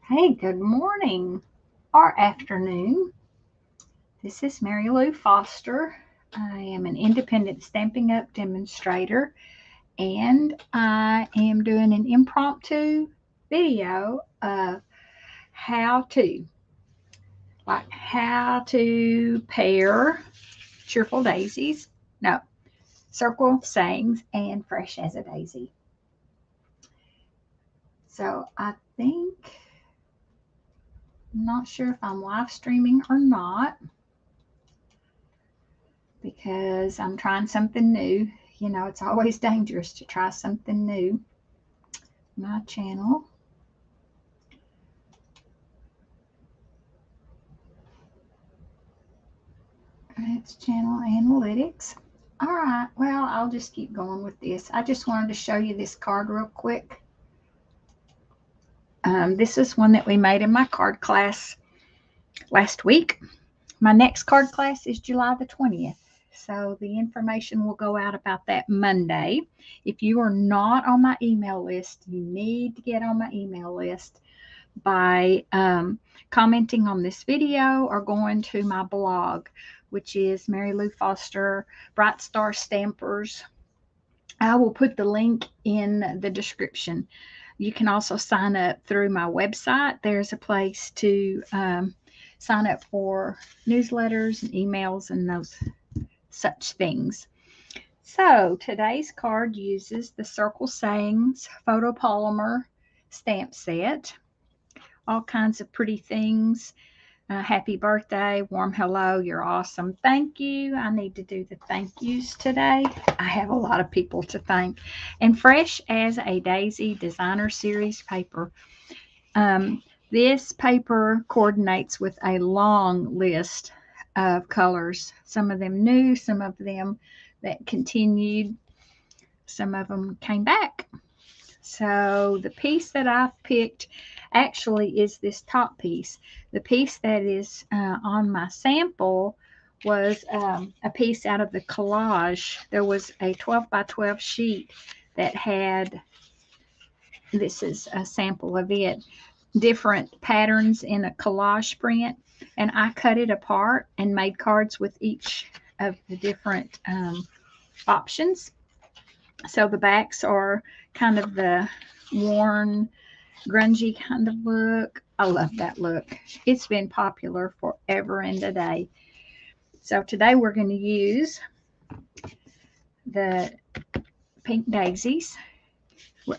Hey, good morning or afternoon. This is Mary Lou Foster. I am an independent Stampin' Up! Demonstrator, and I am doing an impromptu video of how to pair Cheerful Daisies, no, Circle Sayings, and Fresh as a Daisy. So I'm not sure if I'm live streaming or not, because I'm trying something new. You know, it's always dangerous to try something new. My channel. It's channel analytics. All right, well, I'll just keep going with this. I just wanted to show you this card real quick. This is one that we made in my card class last week. My next card class is July the 20th. So the information will go out about that Monday. If you are not on my email list, you need to get on my email list by commenting on this video or going to my blog, which is Mary Lou Foster Bright Star Stampers. I will put the link in the description. You can also sign up through my website. There's a place to sign up for newsletters and emails and those such things. So today's card uses the Circle Sayings photopolymer stamp set. All kinds of pretty things. Happy birthday, warm hello, you're awesome, thank you. I need to do the thank yous today. I have a lot of people to thank. And Fresh as a Daisy Designer Series paper. This paper coordinates with a long list of colors, some of them new, some of them that continued, some of them came back. So the piece that I've picked actually is this top piece. The piece that is on my sample was a piece out of the collage. There was a 12 by 12 sheet that had, this is a sample of it, different patterns in a collage print, and I cut it apart and made cards with each of the different options. So the backs are kind of the worn, grungy kind of look. I love that look. It's been popular forever and a day. So today we're going to use the pink daisies.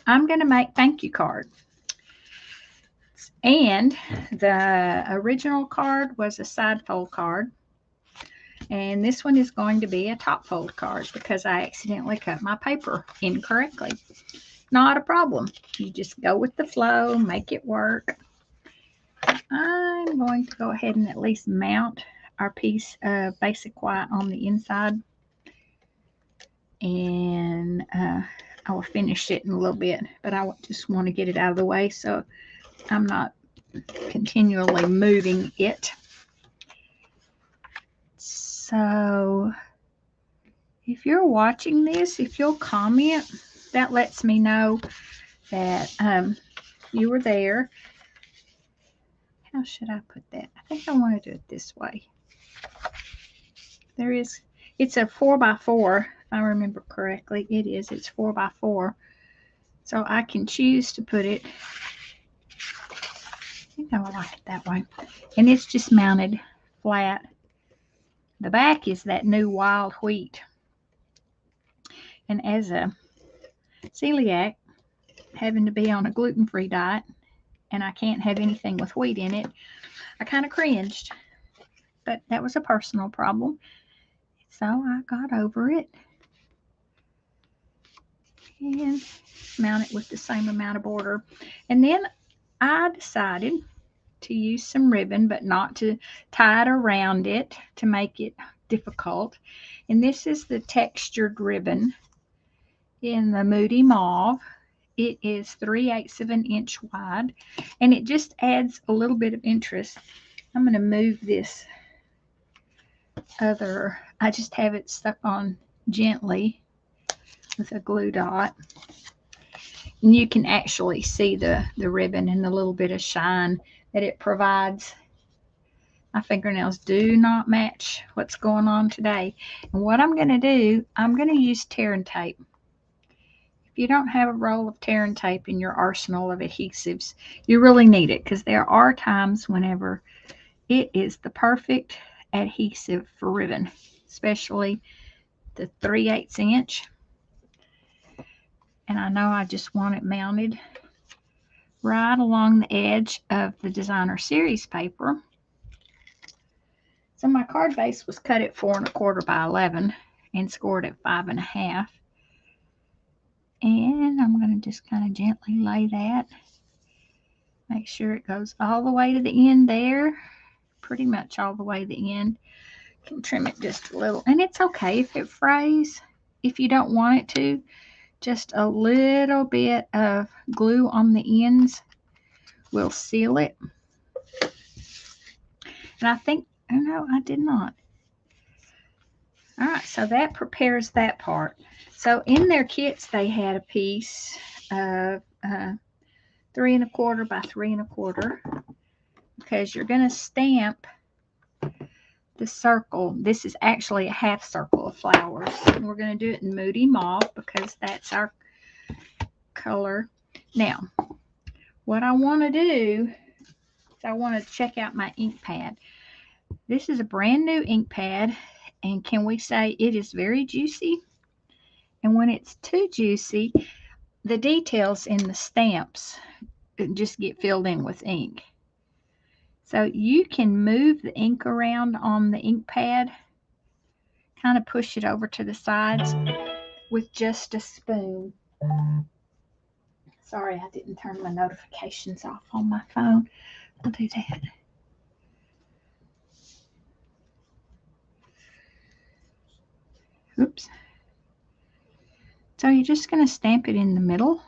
I'm going to make thank you card. And the original card was a side fold card. And this one is going to be a top fold card because I accidentally cut my paper incorrectly. Not a problem. You just go with the flow, make it work. I'm going to go ahead and at least mount our piece of basic white on the inside. And I will finish it in a little bit, but I just want to get it out of the way so I'm not continually moving it. So if you're watching this, if you'll comment, that lets me know that you were there. How should I put that? I think I want to do it this way. It's a 4x4, if I remember correctly. It is. It's 4x4. So I can choose to put it, I think I would like it that way. And it's just mounted flat. The back is that new wild wheat. And as a celiac, having to be on a gluten-free diet, and I can't have anything with wheat in it, I kind of cringed. But that was a personal problem. So I got over it. And mount it with the same amount of border. And then I decided to use some ribbon, but not to tie it around it to make it difficult. And this is the textured ribbon in the Moody Mauve. It is 3/8 of an inch wide, and it just adds a little bit of interest. I'm going to move this other, I just have it stuck on gently with a glue dot. And you can actually see the ribbon and the little bit of shine that it provides. My fingernails do not match what's going on today. And what I'm going to do, I'm going to use tear and tape. If you don't have a roll of tear and tape in your arsenal of adhesives, you really need it, because there are times whenever it is the perfect adhesive for ribbon, especially the 3/8 inch. And I know I just want it mounted right along the edge of the designer series paper. So my card base was cut at 4 1/4 by 11 and scored at 5 1/2. And I'm going to just kind of gently lay that. Make sure it goes all the way to the end there. Pretty much all the way to the end. Can trim it just a little. And it's okay if it frays. If you don't want it to, just a little bit of glue on the ends will seal it. And I think, oh no, I did not. All right, so that prepares that part. So in their kits, they had a piece of 3 1/4 by 3 1/4, because you're going to stamp the circle. This is actually a half circle of flowers. And we're going to do it in Moody Mauve because that's our color. Now, what I want to do is I want to check out my ink pad. This is a brand new ink pad, and can we say it is very juicy? And when it's too juicy, the details in the stamps just get filled in with ink. So you can move the ink around on the ink pad, kind of push it over to the sides with just a spoon. Sorry, I didn't turn my notifications off on my phone. I'll do that. Oops. So you're just going to stamp it in the middle.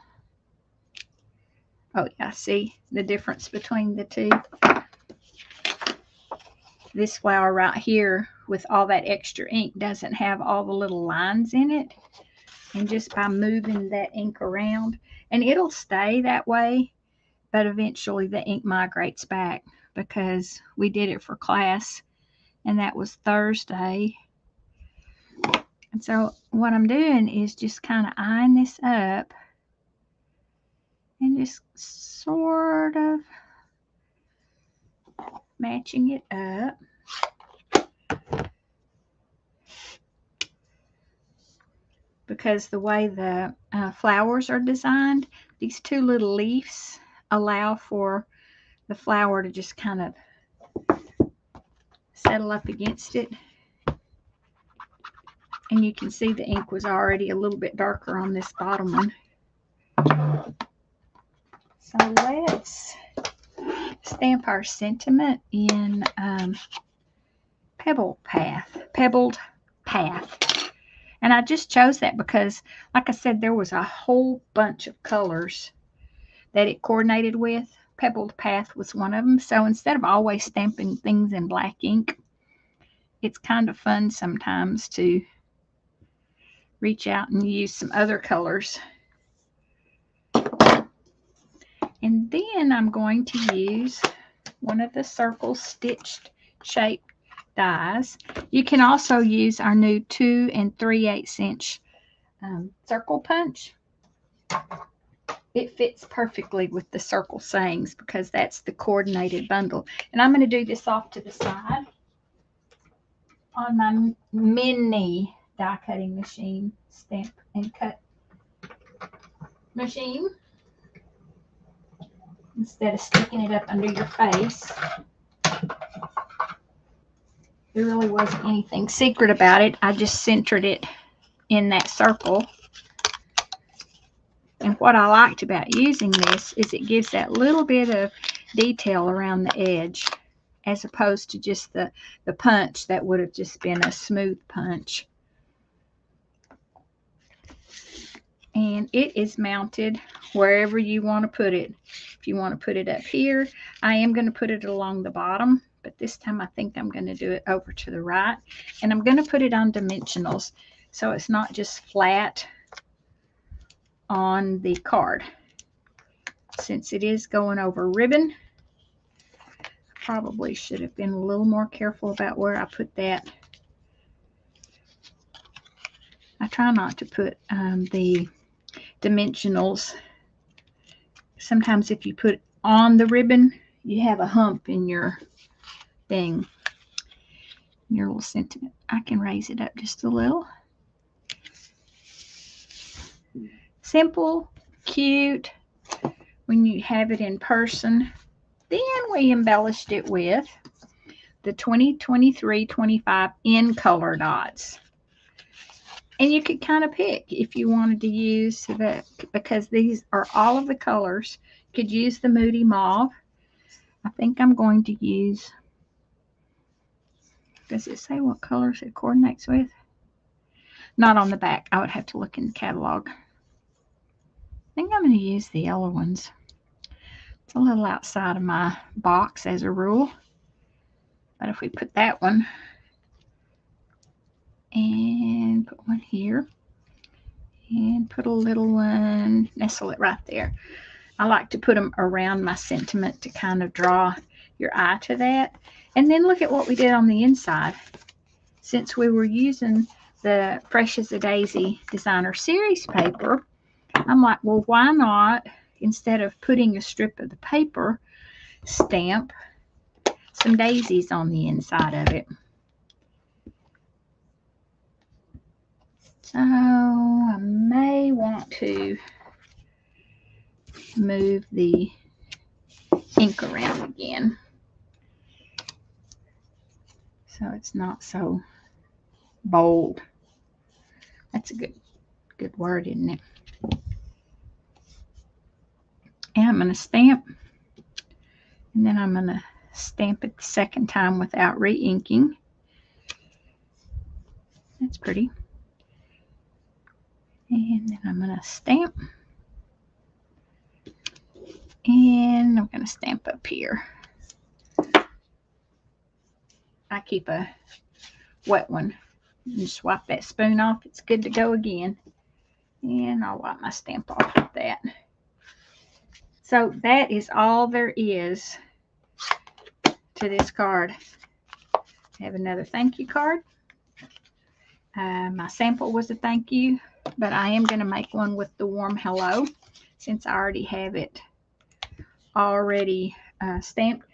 Oh yeah, see the difference between the two? This flower right here with all that extra ink doesn't have all the little lines in it. And just by moving that ink around, and it'll stay that way, but eventually the ink migrates back, because we did it for class and that was Thursday. And so what I'm doing is just kind of eyeing this up and just sort of matching it up. Because the way the flowers are designed, these two little leaves allow for the flower to just kind of settle up against it. And you can see the ink was already a little bit darker on this bottom one. So let's stamp our sentiment in Pebbled Path. And I just chose that because, like I said, there was a whole bunch of colors that it coordinated with. Pebbled Path was one of them. So instead of always stamping things in black ink, it's kind of fun sometimes to reach out and use some other colors. And then I'm going to use one of the circle stitched shaped dies. You can also use our new 2 3/8 inch circle punch. It fits perfectly with the circle sayings because that's the coordinated bundle. And I'm going to do this off to the side on my mini die cutting machine, stamp and cut machine, instead of sticking it up under your face. There really wasn't anything secret about it. I just centered it in that circle. And what I liked about using this is it gives that little bit of detail around the edge, as opposed to just the punch that would have just been a smooth punch. And it is mounted wherever you want to put it. If you want to put it up here, I am going to put it along the bottom, but this time I think I'm going to do it over to the right. And I'm going to put it on dimensionals, so it's not just flat on the card. since it is going over ribbon. Probably should have been a little more careful about where I put that. I try not to put the dimensionals. Sometimes if you put on the ribbon, you have a hump in your thing, your little sentiment. I can raise it up just a little. Simple, cute when you have it in person. Then we embellished it with the 2023-25 in color dots. And you could kind of pick if you wanted to use the, because these are all of the colors. You could use the Moody Mauve. I think I'm going to use, does it say what colors it coordinates with? Not on the back. I would have to look in the catalog. I think I'm going to use the yellow ones. It's a little outside of my box as a rule. But if we put that one and put one here and put a little one, nestle it right there. I like to put them around my sentiment to kind of draw your eye to that. And then look at what we did on the inside. Since we were using the Fresh as a Daisy Designer Series paper, I'm like, well, why not, instead of putting a strip of the paper, stamp some daisies on the inside of it. So I may want to move the ink around again so it's not so bold. That's a good word, isn't it? And I'm going to stamp, and then I'm going to stamp it the second time without re-inking. That's pretty. And then I'm going to stamp, and I'm going to stamp up here. I keep a wet one. Just wipe that spoon off. It's good to go again. And I'll wipe my stamp off with that. So that is all there is to this card. I have another thank you card. My sample was a thank you, but I am going to make one with the warm hello since I already have it already stamped.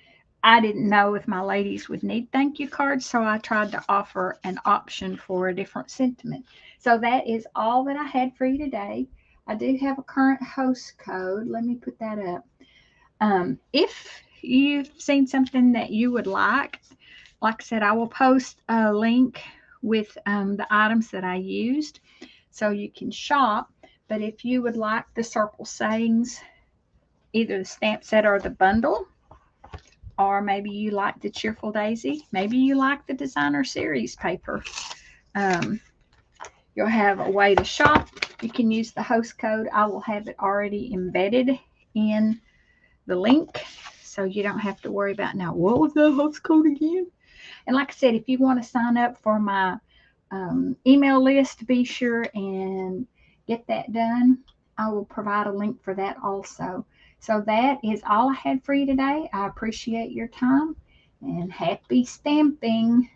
I didn't know if my ladies would need thank you cards, so I tried to offer an option for a different sentiment. So that is all that I had for you today. I do have a current host code. Let me put that up. If you've seen something that you would like I said, I will post a link with the items that I used so you can shop. But if you would like the Circle Sayings, either the stamp set or the bundle, or maybe you like the Cheerful Daisy, maybe you like the Designer Series paper, you'll have a way to shop. You can use the host code. I will have it already embedded in the link, so you don't have to worry about, now, what was the host code again? And like I said, if you want to sign up for my email list, be sure and get that done. I will provide a link for that also. So that is all I had for you today. I appreciate your time, and happy stamping.